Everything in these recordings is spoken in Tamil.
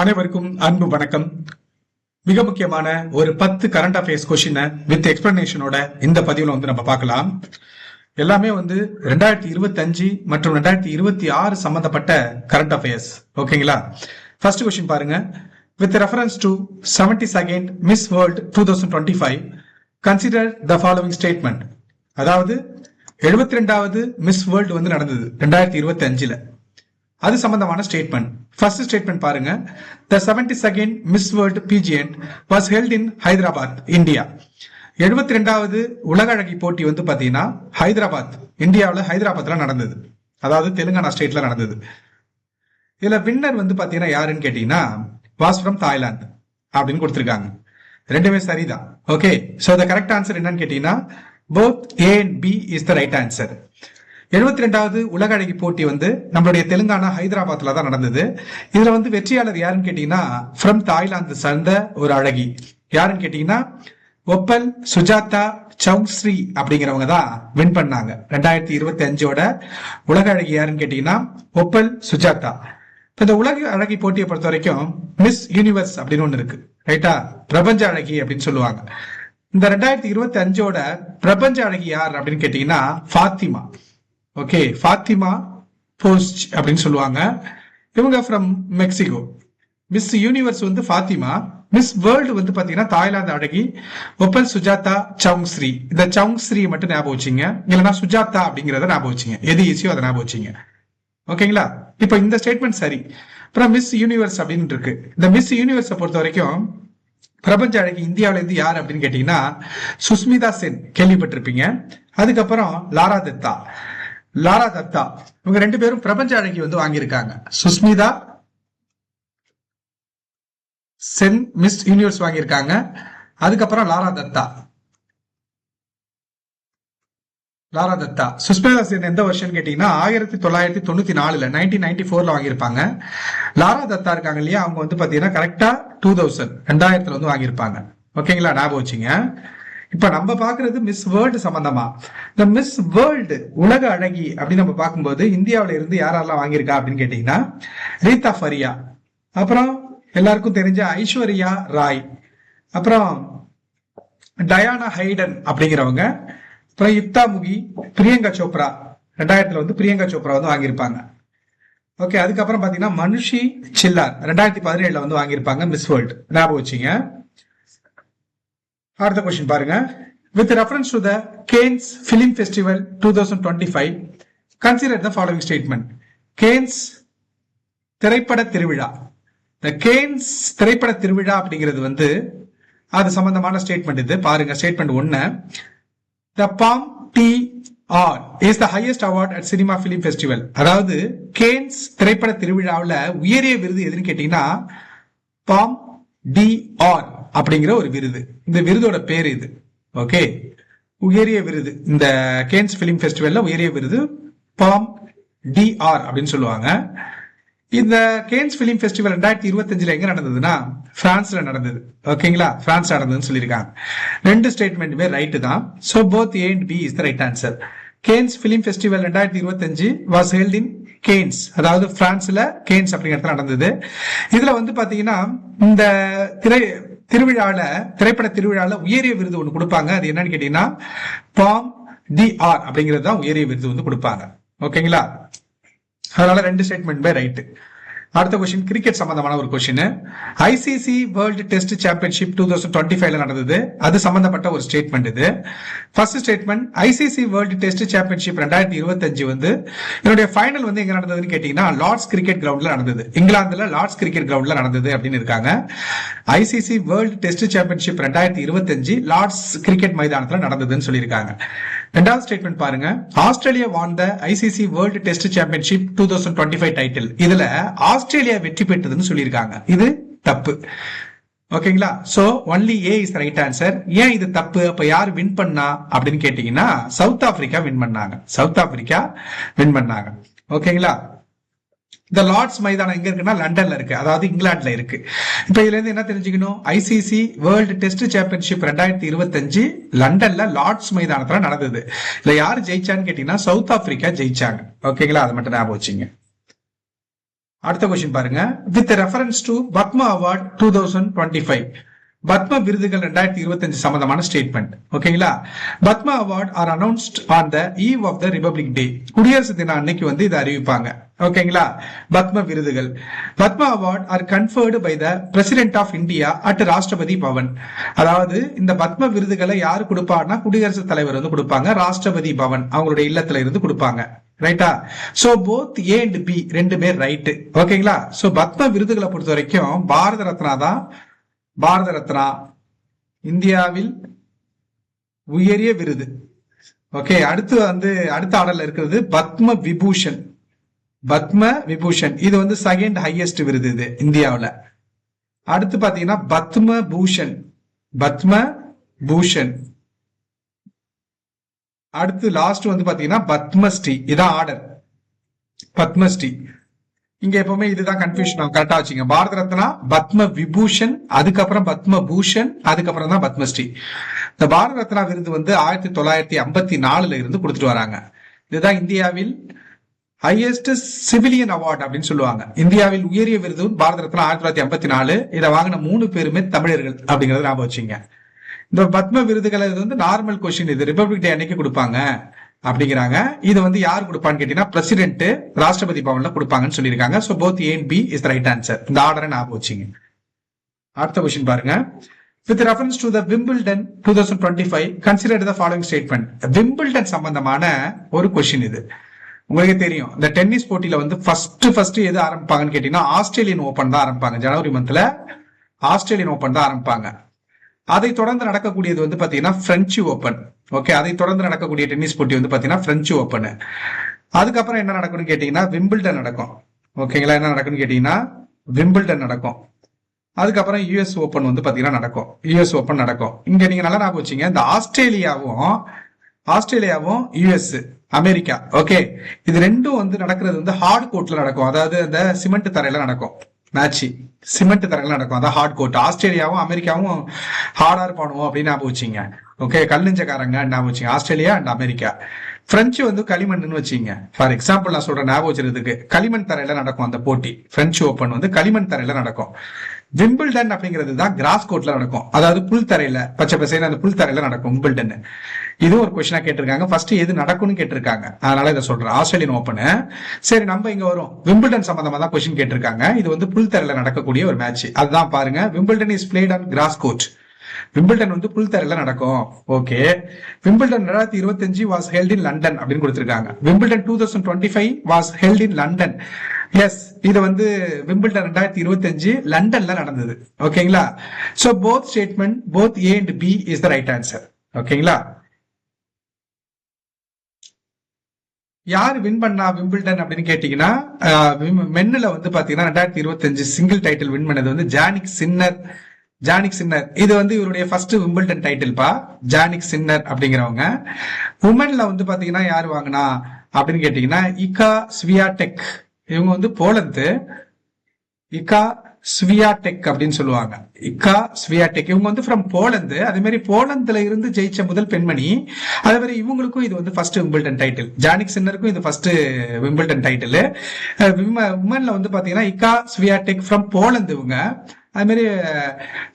அனைவருக்கும் அன்பு வணக்கம். மிக முக்கியமான ஒரு 10 கரண்ட் அஃபேர்ஸ் கொஸ்டினை வித் எக்ஸ்பிளனேஷனோட இந்த பதிவுல நம்ம பார்க்கலாம். எல்லாமே 2025 மற்றும் 2026 சம்பந்தப்பட்ட கரண்ட் அஃபேர்ஸ். ஓகேங்களா? ஃபர்ஸ்ட் கொஸ்டின் பாருங்க. With reference to 72nd miss world 2025 consider the following statement. அதாவது 72வது மிஸ் வேர்ல்டு நடந்தது 2025ல. அது சம்பந்தமான ஸ்டேட்மெண்ட். ஃபர்ஸ்ட் ஸ்டேட்மெண்ட் பாருங்க. The 72nd Miss World pageant was held in Hyderabad, India. 72வது உலக அழகி போட்டி பாத்தீங்கன்னா ஹைதராபாத், இந்தியாவில் ஹைதராபாத்ல நடந்தது. அதாவது தெலுங்கானா ஸ்டேட்ல நடந்தது. இதுல வின்னர் பாத்தீங்கன்னா யாருன்னு கேட்டீங்கன்னா வாஸ் ஃப்ரம் தாய்லாந்து அப்படின்னு கொடுத்திருக்காங்க. ரெண்டுமே சரிதான். Okay, so the correct answer என்னன்னு கேட்டீங்கன்னா both A and B is the right answer. 72வது உலக அழகி போட்டி நம்மளுடைய தெலுங்கானா ஹைதராபாத்ல தான் நடந்தது. இதுல வெற்றியாளர் யாருன்னு கேட்டீங்கன்னா ஃப்ரம் தாய்லாந்து சார்ந்த ஒரு அழகி. யாருன்னு கேட்டீங்கன்னா ஒப்பல் சுஜாதா சௌங்ஸ்ரீ அப்படிங்கிறவங்க தான் வின் பண்ணாங்க. 2025ஓட உலக அழகி யாருன்னு கேட்டீங்கன்னா ஒப்பல் சுஜாதா. இந்த உலக அழகி போட்டியை பொறுத்த வரைக்கும் மிஸ் யூனிவர்ஸ் அப்படின்னு ஒண்ணு இருக்கு, ரைட்டா? பிரபஞ்ச அழகி அப்படின்னு சொல்லுவாங்க. இந்த 2025ஓட பிரபஞ்ச அழகி யார் அப்படின்னு கேட்டீங்கன்னா ஃபாத்திமா. ஓகே, ஃபாத்திமா போஸ்ட் அப்படின்னு சொல்லுவாங்க. இவங்க from Mexico. Miss Universe Fatima. Miss World பாத்தீங்கன்னா தாய்லாந்து அழகி ஒப்பல் சுஜாதா சௌங்ஸ்ரீ. இந்த சௌங்ஸ்ரீ மட்டும் ஞாபகம் வச்சுங்க, இல்லைன்னா சுஜாதா அப்படிங்கறத ஞாபகம் வச்சுங்க. எது ஈஸியோ அதை ஞாபகம் வச்சுங்க. ஓகேங்களா? இப்ப இந்த ஸ்டேட்மெண்ட் சரி. அப்புறம் மிஸ் யூனிவர்ஸ் அப்படின்னு இருக்கு. இந்த மிஸ் யூனிவர்ஸை பொறுத்த வரைக்கும் பிரபஞ்ச அழகி இந்தியாவில இருந்து யார் அப்படின்னு கேட்டீங்கன்னா சுஸ்மிதா சென், கேள்விப்பட்டிருப்பீங்க. அதுக்கப்புறம் லாரா தத்தா. லாரா தத்தா இவங்க ரெண்டு பேரும் பிரபஞ்ச அழகி வாங்கியிருக்காங்க. சுஸ்மிதா சென் மிஸ் யூனிவர்ஸ் வாங்கியிருக்காங்க. அதுக்கப்புறம் லாரா தத்தா. லாரா தத்தா சுஸ்மிதா சென் எந்த வருஷம் கேட்டீங்கன்னா 1994 1994ல வாங்கியிருப்பாங்க. லாரா தத்தா இருக்காங்க இல்லையா, அவங்க பாத்தீங்கன்னா கரெக்டா 2000 வாங்கியிருப்பாங்க. ஓகேங்களா? ஞாபகம் வச்சுங்க. இப்ப நம்ம பாக்குறது மிஸ் வேர்ல்டு சம்பந்தமா. இந்த மிஸ் வேர்ல்டு உலக அழகி அப்படின்னு நம்ம பார்க்கும்போது இந்தியாவில இருந்து யாரெல்லாம் வாங்கியிருக்கா அப்படின்னு கேட்டீங்கன்னா ரீதா ஃபரியா, அப்புறம் எல்லாருக்கும் தெரிஞ்ச ஐஸ்வர்யா ராய், அப்புறம் டயானா ஹைடன் அப்படிங்கிறவங்க, அப்புறம் யுக்தா முகி, பிரியங்கா சோப்ரா. 2000 பிரியங்கா சோப்ரா வாங்கியிருப்பாங்க. ஓகே, அதுக்கப்புறம் பாத்தீங்கன்னா மனுஷி சில்லார் 2017 வாங்கியிருப்பாங்க மிஸ் வேர்ல்டு. ஞாபகம் வச்சுங்க. அடுத்த கொஸ்டின் பாருங்க. With reference to the Cannes film festival 2025 consider the following statement. Cannes திரைப்பட திருவிழா. இந்த கேன்ஸ் திரைப்பட திருவிழா அப்படிங்கிறது அது சம்பந்தமான ஸ்டேட்மெண்ட். இது பாருங்க. Statement 1. The Palme d'Or is the highest award at cinema film festival. அதாவது கேன்ஸ் திரைப்பட திருவிழாவில் உயரிய விருது எதுன்னு கேட்டீங்கன்னா பாம் டி ஆர் அப்படிங்கிற ஒரு விருது. இந்த விருதோட பேர் இது. ஓகே, உயரிய விருது. இந்த கேன்ஸ் பிலிம் ஃபெஸ்டிவல்ல உயரிய விருது பாம் டி ஆர் அப்படின்னு சொல்லுவாங்க. இந்த கேன்ஸ் பிலிம் ஃபெஸ்டிவல் 2025 எங்க நடந்ததுன்னா பிரான்ஸ்ல நடந்தது. ஓகேங்களா? பிரான்ஸ் நடந்ததுன்னு சொல்லியிருக்காங்க. ரெண்டு ஸ்டேட்மெண்ட்டுமே ரைட்டு தான். So both A and B is the right answer. Cannes film festival 2025 was held in Cannes, அதாவது பிரான்ஸ்ல கேன்ஸ் அப்படிங்கிறது நடந்தது. இதுல பாத்தீங்கன்னா இந்த திரைப்பட திருவிழால உயரிய விருது ஒண்ணு கொடுப்பாங்க. அது என்னன்னு கேட்டீங்கன்னா பாம் டி ஆர் அப்படிங்கிறது தான் உயரிய விருது கொடுப்பாங்க. ஓகேங்களா? அதனால ரெண்டு ஸ்டேட்மெண்ட் ரைட். அடுத்த கொஸ்டின் கிரிக்கெட் சம்பந்தமான ஒரு question. ICC world test championship 2025 நடந்தது. அது சம்பந்தப்பட்ட ஒரு ஸ்டேட்மெண்ட் இது. First statement, ICC world test championship 2025 என்னுடைய ஃபைனல் எங்க நடந்ததுன்னு கேட்டீங்கன்னா லார்ட்ஸ் கிரிக்கெட் கிரவுண்ட்ல நடந்தது. இங்கிலாந்துல லார்ட்ஸ் கிரிக்கெட் கிரவுண்ட்ல நடந்தது அப்படின்னு இருக்காங்க. ICC world test championship 2025 Lord's cricket மைதானத்துல நடந்ததுன்னு சொல்லியிருக்காங்க. ரெண்டாவது ஸ்டேட்மெண்ட் பாருங்க. Australia won the ICC world test championship 2025 title. இதுல ஆஸ்திரேலியா வெற்றி பெற்றதுன்னு சொல்லியிருக்காங்க. இது தப்பு. ஓகேங்களா? So only A is right answer. ஏன் இது தப்பு? அப்ப யார் வின் பண்ணா அப்படின்னு கேட்டீங்கன்னா சவுத் ஆப்பிரிக்கா வின் பண்ணாங்க. சவுத் ஆப்பிரிக்கா வின் பண்ணாங்க. ஓகேங்களா? இந்த லார்ட்ஸ் மைதானம் எங்க இருக்குன்னா லண்டன்ல இருக்கு, அதாவது இங்கிலாந்துல இருக்கு. இப்ப இதுல இருந்து என்ன தெரிஞ்சுக்கணும்? ஐசிசி வேர்ல்டு டெஸ்ட் சாம்பியன்ஷிப் 2025 லண்டன்ல லார்ட்ஸ் மைதானத்துல நடந்தது. இல்ல யாரு ஜெயிச்சான்னு கேட்டீங்கன்னா சவுத் ஆப்பிரிக்கா ஜெயிச்சாங்க. ஓகேங்களா? அது மட்டும் ஞாபகம் வச்சுங்க. அடுத்த கொஸ்டின் பாருங்க. With reference to Padma award 2025, Padma விருதுகள் 2025 சம்பந்தமான ஸ்டேட்மெண்ட். ஓகேங்களா? Padma award are announced on the eve of the Republic Day. குடியரசு தினம் அன்னைக்கு வந்து இதை அறிவிப்பாங்க. ஓகேங்களா? பத்ம விருதுகள், Padma award are conferred by the president of India at Rashtrapati Bhavan. அதாவது இந்த பத்ம விருதுகளை யாரு கொடுப்பாருன்னா குடியரசுத் தலைவர் வந்து கொடுப்பாங்க. ராஷ்டிரபதி பவன் அவங்களுடைய இல்லத்துல இருந்து கொடுப்பாங்க. ரைட்டா? So both A and B ரெண்டுமே ரைட். ஓகேங்களா? சோ பத்ம விருதுகளை பொறுத்த வரைக்கும் பாரத ரத்னா தான். பாரத ரத்னா இந்தியாவில் உயரிய விருது. ஓகே, அடுத்து வந்து அடுத்த ஆர்டர்ல இருக்கிறது பத்ம விபூஷன். பத்ம விபூஷன் இது வந்து செகண்ட் ஹையஸ்ட் விருது இது இந்தியாவில். அடுத்து பாத்தீங்கன்னா பத்ம பூஷன். பத்ம பூஷன். அடுத்து லாஸ்ட் வந்து பாத்தீங்கன்னா பத்மஸ்ரீ. இதான் ஆர்டர். பத்மஸ்ரீ. இங்க எப்பவுமே இதுதான் கன்ஃபியூஷன், கரெக்டா வச்சுங்க. பாரத ரத்னா, பத்ம விபூஷன், அதுக்கப்புறம் பத்ம பூஷன், அதுக்கப்புறம் தான் பத்மஸ்ரீ. இந்த பாரத ரத்னா விருது வந்து 1954 இருந்து கொடுத்துட்டு வராங்க. இதுதான் இந்தியாவில் ஹையஸ்ட் சிவிலியன் அவார்டு அப்படின்னு சொல்லுவாங்க. இந்தியாவில் உயரிய விருது பாரத ரத்னா 1954. இதை வாங்கின 3 பேருமே தமிழர்கள் அப்படிங்கறத ஞாபகம் வச்சுங்க. இந்த பத்ம விருதுகளை இது வந்து நார்மல் கொஸ்டின். இது ரிபப்ளிக் டே அன்னைக்கு கொடுப்பாங்க அப்படிங்கிறாங்க. இது வந்து யார் கொடுப்பான்னு கேட்டீங்கன்னா பிரசிடென்ட் ராஷ்டிரபதி பவன்ல கொடுப்பாங்கன்னு சொல்லியிருக்காங்க. So both A and B is the right answer. இந்த ஆர்டரை ஞாபகம் வச்சுங்க. அடுத்த கொஸ்டின் பாருங்க. With reference to the Wimbledon 2025 consider the following statement. Wimbledon சம்பந்தமான ஒரு கொஸ்டின் இது. உங்களுக்கு தெரியும் இந்த டென்னிஸ் போட்டியில வந்து ஃபர்ஸ்ட் எது ஆரம்பிப்பாங்கன்னு கேட்டீங்கன்னா ஆஸ்திரேலியன் ஓபன் தான் ஆரம்பிப்பாங்க. ஜனவரி மந்த்ல ஆஸ்திரேலியன் ஓபன் தான் ஆரம்பிப்பாங்க. அதை தொடர்ந்து நடக்கக்கூடியது வந்து பாத்தீங்கன்னா பிரெஞ்சு ஓபன். ஓகே, அதை தொடர்ந்து நடக்கக்கூடிய டென்னிஸ் போட்டி வந்து பாத்தீங்கன்னா பிரெஞ்சு ஓபன். அதுக்கப்புறம் என்ன நடக்கும்னு கேட்டீங்கன்னா விம்பிள்டன் நடக்கும். ஓகேங்களா? என்ன நடக்கும்னு கேட்டீங்கன்னா விம்பிள்டன் நடக்கும். அதுக்கப்புறம் யூஎஸ் ஓபன் வந்து பாத்தீங்கன்னா நடக்கும். யூஎஸ் ஓபன் நடக்கும். இங்க நீங்க நல்லா ஞாபகம் வச்சீங்க, இந்த ஆஸ்திரேலியாவும் யுஎஸ் அமெரிக்கா. ஓகே, இது ரெண்டும் வந்து நடக்கிறது வந்து ஹார்ட் கோர்ட்ல நடக்கும். அதாவது அந்த சிமெண்ட் தரையில நடக்கும். மேட்ச் சிமெண்ட் தரையில நடக்கும். அதான் ஹார்ட் கோர்ட். ஆஸ்திரேலியாவும் அமெரிக்காவும் ஹார்டா பண்ணுவோம் அப்படின்னு ஞாபகம் வச்சுங்க. ஓகே, கல்நெஞ்சக்காரங்க ஞாபகம் வச்சுங்க. Australia and America. பிரெஞ்சு வந்து களிமண்னு வச்சுங்க. ஃபார் எக்ஸாம்பிள் நான் சொல்றேன் ஞாபகம் வச்சிருக்கிறதுக்கு. களிமண் தரையில நடக்கும் அந்த போட்டி. பிரெஞ்சு ஓபன் வந்து களிமண் தரையில நடக்கும். விம்பிள்டன் அப்படிங்கிறது தான் கிராஸ் கோர்ட்ல நடக்கும். அதாவது புல் தரையில, பச்சை பசையில அந்த புல் தரையில நடக்கும் விம்பிள்டன். இது ஒரு கொஸ்டினா கேட்டிருக்காங்க. ஃபர்ஸ்ட் எது நடக்கும்னு கேட்டிருக்காங்க. அதனால இதை சொல்றேன். Australian open. சரி, நம்ம இங்க வரும். விம்பிள்டன் சம்பந்தமா தான் கொஸ்டின் கேட்டிருக்காங்க. இது வந்து புல் தரையில நடக்கக்கூடிய ஒரு மேட்ச். அதுதான் பாருங்க. Wimbledon is played on grass court. Wimbledon வந்து புல் தரையில நடக்கும். Okay, Wimbledon 2025 was held in London அப்படின்னு கொடுத்திருக்காங்க. Wimbledon 2025 was held in London. Yes, இது வந்து விம்பிள்டன் 2025 லண்டன்ல நடந்தது. ஓகேங்களா? So both statement, both A and B is the right answer. ஓகேங்களா? யார் வின் பண்ணா விம்பிள்டன் அப்படின்னு கேட்டீங்கன்னா மென்னுல வந்து பாத்தீங்கன்னா 2025 சிங்கிள் டைட்டில் வின் பண்ணது வந்து ஜானிக் சின்னர். இது வந்து இவருடைய ஃபர்ஸ்ட் விம்பிள்டன் டைட்டில் பா. ஜானிக் சின்னர் அப்படிங்கிறவங்க. உமன்ல வந்து பாத்தீங்கன்னா யார் வாங்கினா அப்படின்னு கேட்டீங்கன்னா இகா ஸ்வியாடெக். இவங்க வந்து போலந்து. இகா ஸ்வியாடெக் அப்படின்னு சொல்லுவாங்க. இகா ஸ்வியாடெக் இவங்க வந்து ஃப்ரம் போலந்து. அதே மாதிரி போலந்துல இருந்து ஜெயிச்ச முதல் பெண்மணி. அதே மாதிரி இவங்களுக்கும் இது வந்து ஃபர்ஸ்ட் விம்பிள்டன் டைட்டில். ஜானிக் சின்னருக்கும் இது ஃபர்ஸ்ட் விம்பிள்டன் டைட்டில். உமன்ல வந்து பாத்தீங்கன்னா இகா ஸ்வியாடெக் ஃப்ரம் போலந்து இவங்க. அது மாதிரி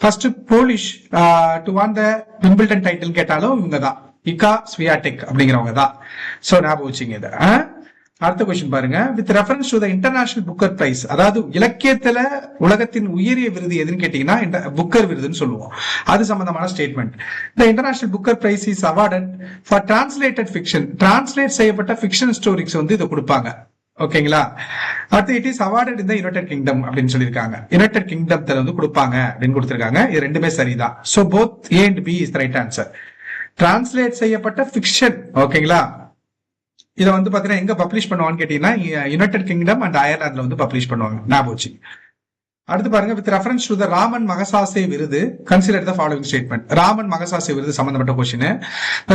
first Polish to won the Wimbledon title கேட்டாலும் இவங்க தான். இகா ஸ்வியாடெக் அப்படிங்கிறவங்க தான். சோ ஞாபகம் வச்சுங்க இதை. அடுத்த கொஸ்டின் பாருங்க. With reference to the International Booker Prize. அதாவது இலக்கியத்துல உலகத்தின் உயரிய விருது எதுன்னு கேட்டீங்கன்னா புக்கர் விருதுன்னு சொல்லுவோம். அது சம்பந்தமான statement. The International Booker Prize is awarded for translated fiction. Translate செய்யப்பட்ட ஃபிக்ஷன் ஸ்டோரிஸ் வந்து இதை கொடுப்பாங்க. ஓகேங்களா? அடுத்து it is awarded in the United Kingdom அப்படின்னு சொல்லியிருக்காங்க. யுனைடெட் கிங்டம்ல வந்து கொடுப்பாங்க அப்படின்னு கொடுத்திருக்காங்க. இது ரெண்டுமே சரிதான். So both A and B is the right answer. Translate செய்யப்பட்ட ஃபிக்ஷன். ஓகேங்களா? இதை வந்து பாத்தீங்கன்னா எங்க பப்ளிஷ் பண்ணுவான்னு கேட்டீங்கன்னா யுனைடெட் கிங்டம் அண்ட் அயர்லாந்துல வந்து பப்ளிஷ் பண்ணுவாங்க. ஞாபகம் வச்சு. அடுத்து பாருங்க. With reference to the Ramon Magsaysay விருது consider the following statement. Ramon Magsaysay விருது சம்பந்தப்பட்ட கொஸ்டின்.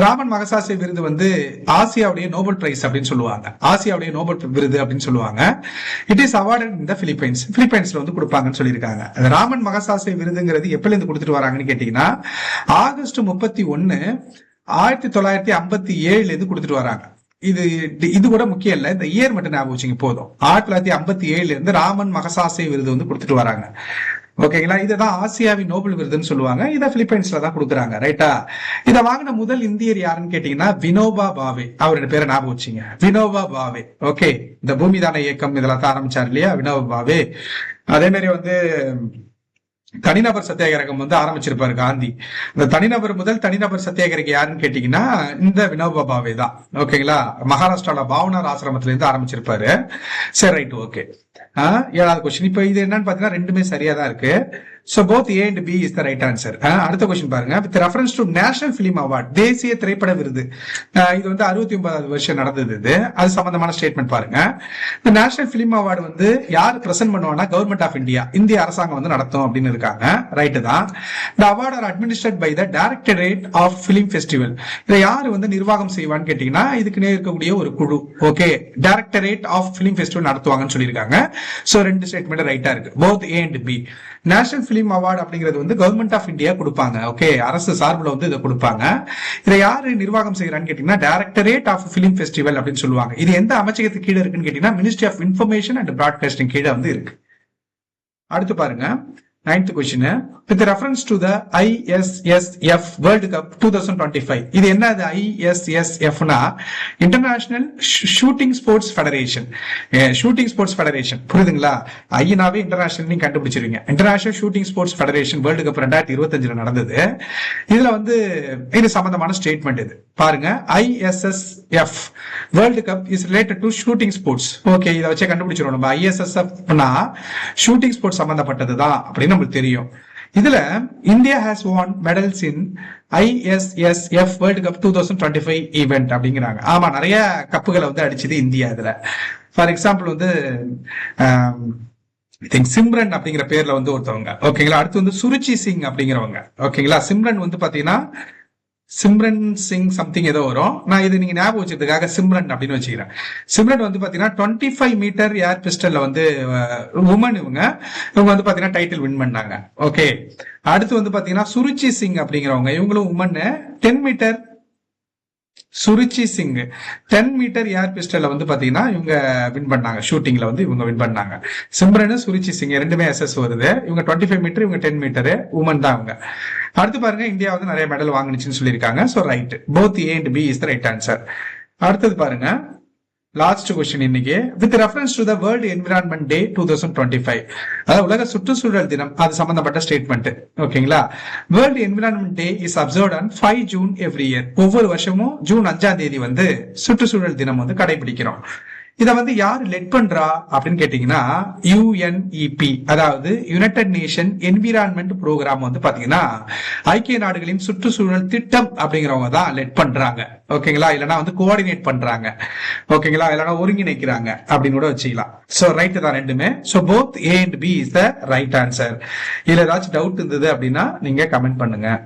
ராமன் மகசாசே விருது வந்து ஆசியாவுடைய நோபல் பிரைஸ் அப்படின்னு சொல்லுவாங்க. ஆசியாவுடைய நோபல் விருது அப்படின்னு சொல்லுவாங்க. It is awarded in the Philippines. பிலிப்பைன்ஸ்ல வந்து கொடுப்பாங்கன்னு சொல்லியிருக்காங்க. ராமன் மகசாசே விருதுங்கிறது எப்பல இருந்து கொடுத்துட்டு வராங்கன்னு கேட்டீங்கன்னா ஆகஸ்ட் 31, 1957 இருந்து கொடுத்துட்டு வராங்க. இது இது கூட முக்கியம் இல்ல, இந்த இயர் மட்டும் ஞாபகம் வச்சுங்க போதும். 1957 இருந்து ராமன் மகசாசே விருது வந்து கொடுத்துட்டு வராங்க. ஓகேங்களா, இதுதான் ஆசியாவின் நோபல் விருதுன்னு சொல்லுவாங்க. இதை பிலிப்பைன்ஸ்ல தான் கொடுக்குறாங்க. ரைட்டா, இதை வாங்கின முதல் இந்தியர் யாருன்னு கேட்டீங்கன்னா வினோபா பாவே. அவரோட பேரை ஞாபகம் வச்சுங்க, வினோபா பாவே. ஓகே, இந்த பூமிதான இயக்கம் இதெல்லாம் தான் ஆரம்பிச்சார் இல்லையா வினோபா பாவே. அதே மாதிரி வந்து தனிநபர் சத்தியாகிரகம் வந்து ஆரம்பிச்சிருப்பாரு காந்தி. இந்த முதல் தனிநபர் சத்தியாகிரகம் யாருன்னு கேட்டீங்கன்னா இந்த வினோபா பாவே தான். ஓகேங்களா, மகாராஷ்டிரால பாவனார் ஆசிரமத்துல இருந்து ஆரம்பிச்சிருப்பாரு. சரி, ரைட், ஓகே. 7வது கொஸ்டின். இப்ப இது என்னன்னு பாத்தீங்கன்னா ரெண்டுமே சரியா தான் இருக்கு. So both A and B is the right answer. அடுத்த கொஸ்டின் பாருங்க. With reference to National Film Award, தேசிய திரைப்பட விருது, இது வந்து 69வது வருஷம் நடந்தது. இது அது சம்பந்தமான ஸ்டேட்மெண்ட் பாருங்க. இந்த நேஷனல் பிலிம் அவார்டு வந்து யார் பிரசன்ட் பண்ணுவாங்கன்னா கவர்மெண்ட் ஆஃப் இந்தியா, இந்திய அரசாங்கம் வந்து நடத்தும் அப்படின்னு இருக்காங்க. ரைட்டு தான். இந்த award are administrate by the Directorate of film Festival. இதை யாரு வந்து நிர்வாகம் செய்வான்னு கேட்டீங்கன்னா இதுக்குன்னே இருக்கக்கூடிய ஒரு குழு. Okay, directorate of film festival நடத்துவாங்கன்னு சொல்லியிருக்காங்க. சோ ரெண்டு ஸ்டேட்மெண்ட் ரைட்டா இருக்கு, both A and B. National film award அப்படிங்கிறது வந்து கவர்மெண்ட் ஆஃப் இந்தியா கொடுப்பாங்க. ஓகே, அரசு சார்பில் வந்து இதை கொடுப்பாங்க. இதை யாரு நிர்வாகம் செய்யறான்னு கேட்டீங்கன்னா டைரக்டரேட் ஆஃப் பிலிம் ஃபெஸ்டிவல் அப்படின்னு சொல்லுவாங்க. இது எந்த அமைச்சகத்துக்கு கீழே இருக்குன்னு கேட்டீங்கன்னா Ministry of Information and Broadcasting கீழே வந்து இருக்கு. அடுத்து பாருங்க 9th question. With reference to the ISSF World Cup 2025. இது என்ன? ISSF னா international shooting sports federation. Shooting sports federation புரியுதுங்களா? ஐநாவே இன்டர்நேஷனல் நீங்க கண்டுபிடிச்சிருவீங்க. International shooting sports federation world cup 2025 நடந்தது. இதுல வந்து இது சம்பந்தமான ஸ்டேட்மெண்ட் இது பாருங்க. ISSF World cup is related to shooting sports. Okay, இதை வச்சே கண்டுபிடிச்சிருவோம் நம்ம. ISSFனா ஷூட்டிங் ஸ்போர்ட்ஸ் சம்பந்தப்பட்டதுதான் அப்படின்னு நம்மளுக்கு தெரியும். இதுல India has won medals in ISSF World cup 2025 event அப்படிங்கிறாங்க. ஆமா, நிறைய கப்புகளை வந்து அடிச்சது இந்தியா. இதுல ஃபார் எக்ஸாம்பிள் வந்து சிம்ரன் அப்படிங்கிற பேர்ல வந்து ஒருத்தவங்க. ஓகேங்களா, அடுத்து வந்து சுருச்சி சிங் அப்படிங்கிறவங்க. ஓகேங்களா, சிம்ரன் வந்து பாத்தீங்கன்னா சிம்ரன் சிங் சம்திங் ஏதோ வரும். நான் இது நீங்க ஞாபகம் வச்சதுக்காக சிம்ரன் அப்படின்னு வச்சுக்கிறேன். சிம்ரன் வந்து பாத்தீங்கன்னா 25 மீட்டர் ஏர் பிஸ்டல்ல வந்து உமன் இவங்க வந்து பாத்தீங்கன்னா டைட்டில் வின் பண்ணாங்க. ஓகே, அடுத்து வந்து பாத்தீங்கன்னா சுருச்சி சிங் அப்படிங்கிறவங்க, இவங்களும் women 10 metre. Suruchi Singh 10 metre air பிஸ்டல்ல வந்து பாத்தீங்கன்னா இவங்க வின் பண்ணாங்க. ஷூட்டிங்ல வந்து இவங்க வின் பண்ணாங்க. சிம்ரன் சுருச்சி சிங் ரெண்டுமே SS வருது. இவங்க 25 மீட்டர், இவங்க 10 மீட்டர், உமன் தான் அவங்க. அடுத்து பாருங்க, இந்தியா வந்து நிறைய மெடல் வாங்குனுச்சுன்னு சொல்லியிருக்காங்க. So right, both A and B is the right answer. அடுத்தது பாருங்க, லாஸ்ட் கொஸ்டின் இன்னைக்கு. With reference to the world environment டே 2025, அதாவது உலக சுற்றுச்சூழல் தினம், அது சம்பந்தப்பட்ட ஸ்டேட்மெண்ட். ஓகேங்களா, world environment day is observed on 5 June every year. ஒவ்வொரு வருஷமும் ஜூன் 5ஆம் தேதி வந்து சுற்றுச்சூழல் தினம் வந்து கடைபிடிக்கிறோம். இத வந்து யாரு லெட் பண்றா அப்படின்னு கேட்டீங்கன்னா UNEP, அதாவது யுனைடெட் நேஷன் என்விரான்மெண்ட் ப்ரோக்ராம் வந்து பாத்தீங்கன்னா ஐக்கிய நாடுகளின் சுற்றுச்சூழல் திட்டம் அப்படிங்கிறவங்க தான் லெட் பண்றாங்க. ஓகேங்களா, இல்லைன்னா வந்து கோஆர்டினேட் பண்றாங்க. ஓகேங்களா, இல்லைன்னா ஒருங்கிணைக்கிறாங்க அப்படின்னு கூட வச்சுக்கலாம். சோ ரைட் தான் ரெண்டுமே. So both A and B is the right answer. இதுல ஏதாச்சும் டவுட் இருந்தது அப்படின்னா நீங்க கமெண்ட் பண்ணுங்க.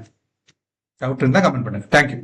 டவுட் இருந்தா கமெண்ட் பண்ணுங்க. தேங்க்யூ.